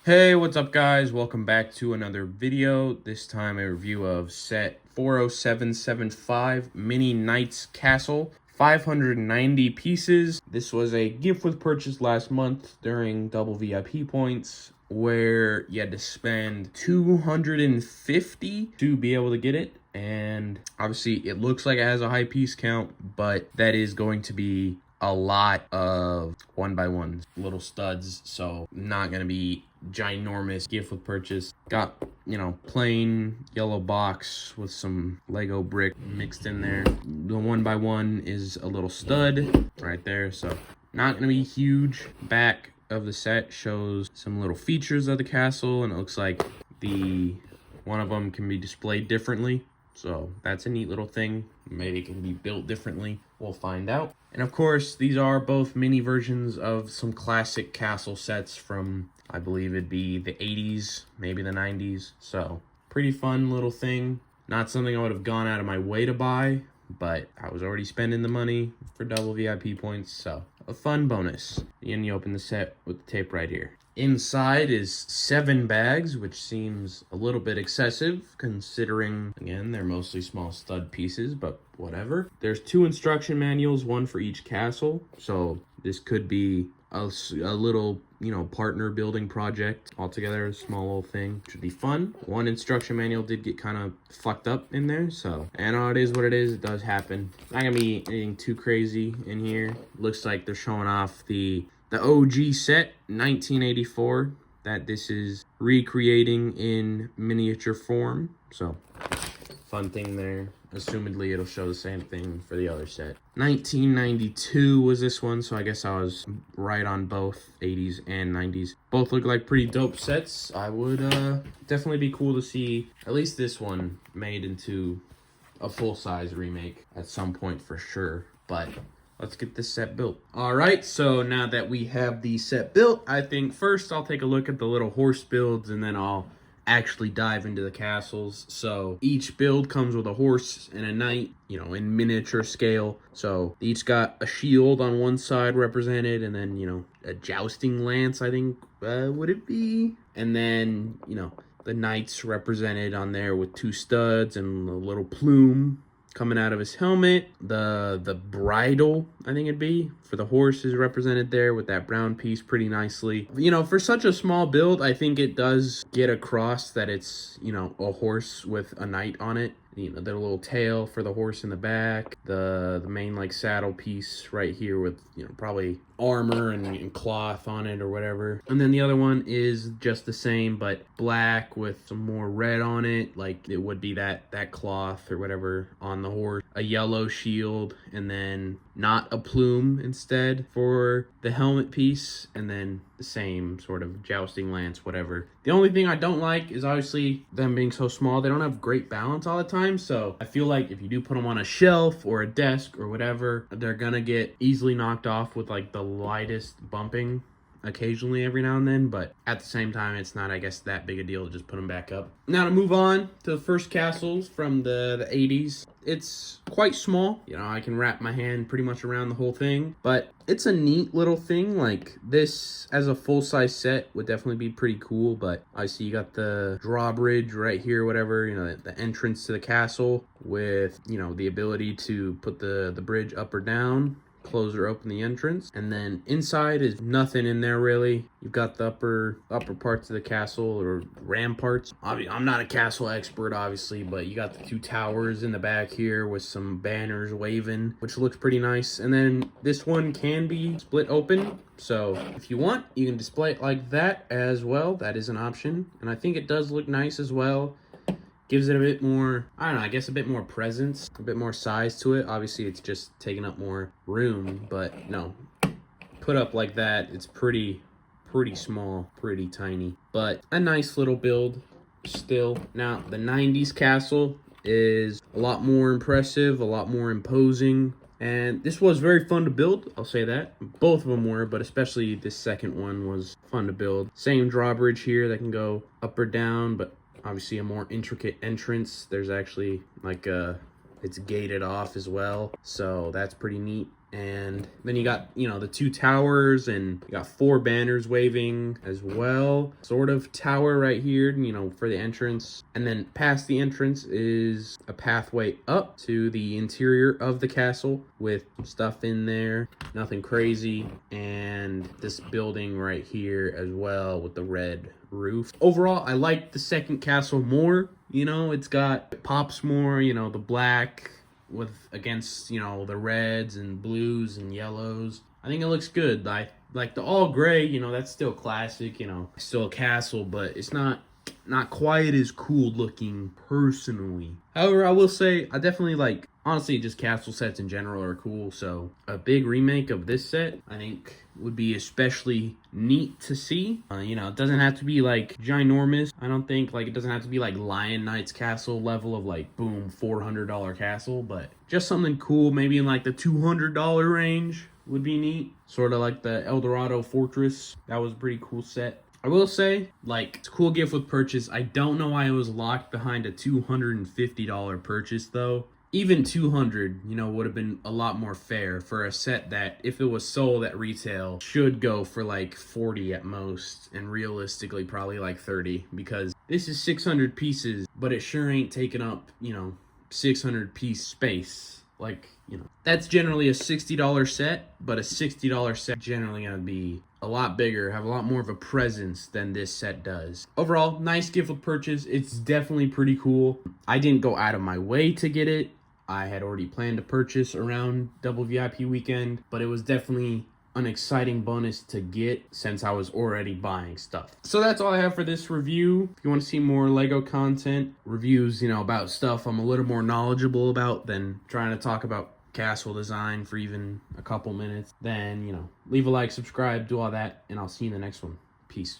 Hey, what's up guys? Welcome back to another video. This time a review of set 40775 Mini Knights Castle. 590 pieces. This was a gift with purchase last month during double VIP points where you had to spend 250 to be able to get it. And obviously it looks like it has a high piece count, but that is going to be a lot of 1x1s, little studs, so not gonna be ginormous gift with purchase. Got, plain yellow box with some Lego brick mixed in there. The 1x1 is a little stud right there, so not gonna be huge. Back of the set shows some little features of the castle, and it looks like one of them can be displayed differently. So that's a neat little thing. Maybe it can be built differently. We'll find out. And of course, these are both mini versions of some classic castle sets from, I believe it'd be the 80s, maybe the 90s. So pretty fun little thing. Not something I would have gone out of my way to buy, but I was already spending the money for double VIP points. So a fun bonus. And you open the set with the tape right here. Inside is 7 bags, which seems a little bit excessive considering, again, they're mostly small stud pieces, but whatever. There's 2 instruction manuals, one for each castle. So this could be a little, partner building project altogether, a small little thing. Should be fun. One instruction manual did get kind of fucked up in there, so, and it is what it is. It does happen. Not gonna be anything too crazy in here. Looks like they're showing off the OG set, 1984, that this is recreating in miniature form. So, fun thing there. Assumedly, it'll show the same thing for the other set. 1992 was this one, so I guess I was right on both 80s and 90s. Both look like pretty dope sets. I would definitely be cool to see at least this one made into a full-size remake at some point for sure. But let's get this set built. All right, so now that we have the set built, I think first I'll take a look at the little horse builds and then I'll actually dive into the castles. So each build comes with a horse and a knight, in miniature scale. So they each got a shield on one side represented, and then, a jousting lance, I think, would it be? And then, the knights represented on there with 2 studs and a little plume coming out of his helmet. The bridle, I think it'd be, for the horse is represented there with that brown piece pretty nicely. For such a small build, I think it does get across that it's, a horse with a knight on it. Their little tail for the horse in the back, the main saddle piece right here with probably armor and cloth on it or whatever. And then the other one is just the same but black with some more red on it, like it would be that cloth or whatever on the horse. A yellow shield, and then not a plume instead for the helmet piece, and then the same sort of jousting lance, whatever. The only thing I don't like is obviously them being so small. They don't have great balance all the time, so I feel like if you do put them on a shelf or a desk or whatever, they're gonna get easily knocked off with the lightest bumping occasionally every now and then, but at the same time it's not, I guess, that big a deal to just put them back up. Now to move on to the first castles from the 80s. It's quite small, I can wrap my hand pretty much around the whole thing, but it's a neat little thing. Like, this as a full-size set would definitely be pretty cool, but I see you got the drawbridge right here, whatever, the entrance to the castle with, the ability to put the bridge up or down, close or open the entrance. And then inside is nothing in there really. You've got the upper parts of the castle, or ramparts. I'm not a castle expert obviously, but you got the 2 towers in the back here with some banners waving, which looks pretty nice. And then this one can be split open, so if you want, you can display it like that as well. That is an option, and I think it does look nice as well. Gives it a bit more, I don't know, I guess a bit more presence, a bit more size to it. Obviously, it's just taking up more room, but no, put up like that, it's pretty small, pretty tiny, but a nice little build still. Now, the 90s castle is a lot more impressive, a lot more imposing, and this was very fun to build, I'll say that. Both of them were, but especially this second one was fun to build. Same drawbridge here that can go up or down, but obviously a more intricate entrance. There's actually it's gated off as well, so that's pretty neat. And then you got, you know, the 2 towers, and you got 4 banners waving as well. Sort of tower right here, you know, for the entrance. And then past the entrance is a pathway up to the interior of the castle with stuff in there. Nothing crazy. And this building right here as well with the red roof. Overall, I like the second castle more. You know, it pops more, you know, the black with against, you know, the reds and blues and yellows. I think it looks good. I like the all gray, you know, that's still classic, you know, still a castle, but it's not quite as cool looking personally. However, I will say I definitely like, honestly, just castle sets in general are cool, so a big remake of this set I think would be especially neat to see. You know, it doesn't have to be like ginormous. I don't think, like, it doesn't have to be like Lion Knight's castle level of like boom $400 castle, but just something cool, maybe in like the $200 range would be neat. Sort of like the El Dorado Fortress. That was a pretty cool set. I will say, like, it's a cool gift with purchase. I don't know why it was locked behind a $250 purchase, though. Even $200, you know, would have been a lot more fair for a set that, if it was sold at retail, should go for like $40 at most, and realistically probably like $30, because this is 600 pieces, but it sure ain't taking up, you know, 600 piece space. Like, you know, that's generally a $60 set, but a $60 set generally gonna be a lot bigger, have a lot more of a presence than this set does. Overall, nice gift with purchase. It's definitely pretty cool. I didn't go out of my way to get it. I had already planned to purchase around Double VIP weekend, but it was definitely an exciting bonus to get since I was already buying stuff. So that's all I have for this review. If you want to see more Lego content, reviews, you know, about stuff I'm a little more knowledgeable about than trying to talk about castle design for even a couple minutes, then, you know, leave a like, subscribe, do all that, and I'll see you in the next one. Peace.